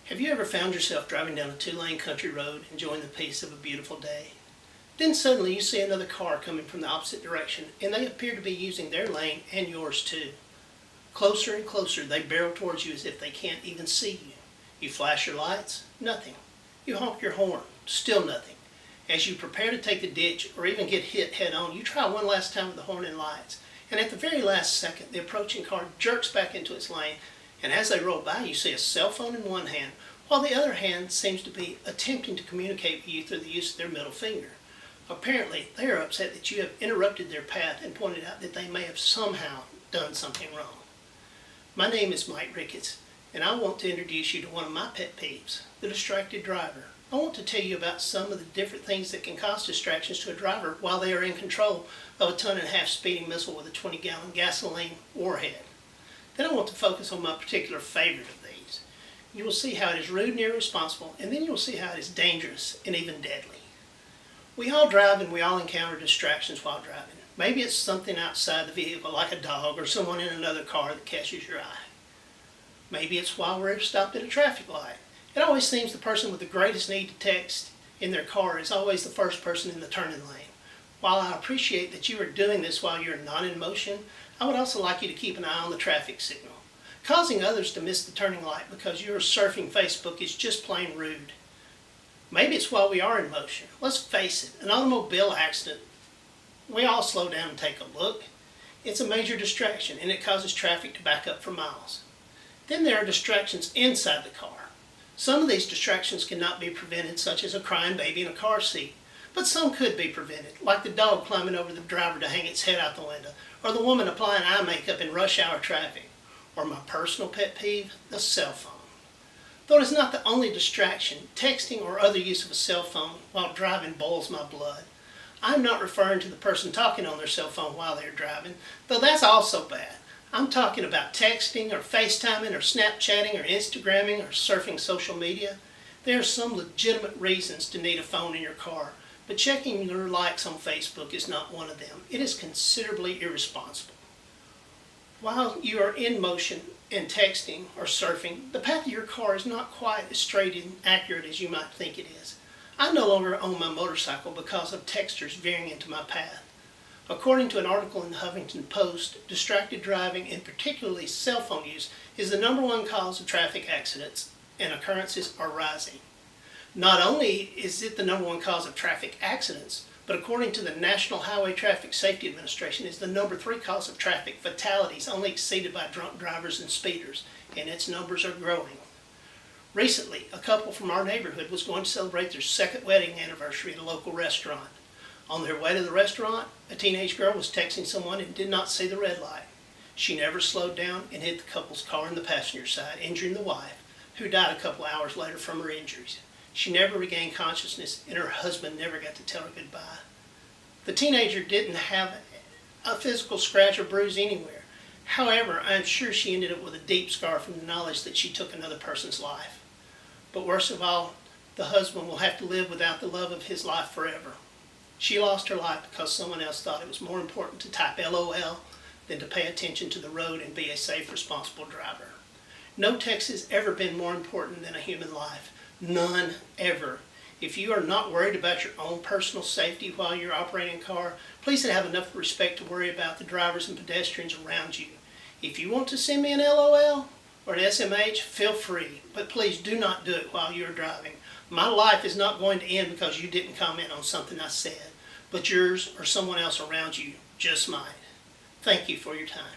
Have you ever found yourself driving down a two-lane country road enjoying the peace of a beautiful day? Then suddenly you see another car coming from the opposite direction and they appear to be using their lane and yours too. Closer and closer they barrel towards you as if they can't even see you. You flash your lights, nothing. You honk your horn, still nothing. As you prepare to take the ditch or even get hit head on, you try one last time with the horn and lights. And at the very last second, the approaching car jerks back into its lane, and as they roll by, you see a cell phone in one hand, while the other hand seems to be attempting to communicate with you through the use of their middle finger. Apparently, they are upset that you have interrupted their path and pointed out that they may have somehow done something wrong. My name is Mike Ricketts, and I want to introduce you to one of my pet peeves, the distracted driver. I want to tell you about some of the different things that can cause distractions to a driver while they are in control of a 1.5 ton speeding missile with a 20-gallon gasoline warhead. Then I want to focus on my particular favorite of these. You will see how it is rude and irresponsible, and then you will see how it is dangerous and even deadly. We all drive and we all encounter distractions while driving. Maybe it's something outside the vehicle like a dog or someone in another car that catches your eye. Maybe it's while we're stopped at a traffic light. It always seems the person with the greatest need to text in their car is always the first person in the turning lane. While I appreciate that you are doing this while you're not in motion, I would also like you to keep an eye on the traffic signal. Causing others to miss the turning light because you are surfing Facebook is just plain rude. Maybe it's while we are in motion. Let's face it, an automobile accident, we all slow down and take a look. It's a major distraction and it causes traffic to back up for miles. Then there are distractions inside the car. Some of these distractions cannot be prevented, such as a crying baby in a car seat, but some could be prevented, like the dog climbing over the driver to hang its head out the window, or the woman applying eye makeup in rush hour traffic, or my personal pet peeve, the cell phone. Though it is not the only distraction, texting or other use of a cell phone while driving boils my blood. I'm not referring to the person talking on their cell phone while they're driving, though that's also bad. I'm talking about texting or FaceTiming or Snapchatting or Instagramming or surfing social media. There are some legitimate reasons to need a phone in your car, but checking your likes on Facebook is not one of them. It is considerably irresponsible. While you are in motion and texting or surfing, the path of your car is not quite as straight and accurate as you might think it is. I no longer own my motorcycle because of texters veering into my path. According to an article in the Huffington Post, distracted driving, and particularly cell phone use, is the #1 cause of traffic accidents, and occurrences are rising. Not only is it the #1 cause of traffic accidents, but according to the National Highway Traffic Safety Administration, is the #3 cause of traffic fatalities, only exceeded by drunk drivers and speeders, and its numbers are growing. Recently, a couple from our neighborhood was going to celebrate their second wedding anniversary at a local restaurant. On their way to the restaurant, a teenage girl was texting someone and did not see the red light. She never slowed down and hit the couple's car on the passenger side, injuring the wife, who died a couple hours later from her injuries. She never regained consciousness, and her husband never got to tell her goodbye. The teenager didn't have a physical scratch or bruise anywhere. However, I am sure she ended up with a deep scar from the knowledge that she took another person's life. But worst of all, the husband will have to live without the love of his life forever. She lost her life because someone else thought it was more important to type LOL than to pay attention to the road and be a safe, responsible driver. No text has ever been more important than a human life. None ever. If you are not worried about your own personal safety while you're operating a car, please have enough respect to worry about the drivers and pedestrians around you. If you want to send me an LOL or an SMH, feel free, but please do not do it while you're driving. My life is not going to end because you didn't comment on something I said, but yours or someone else around you just might. Thank you for your time.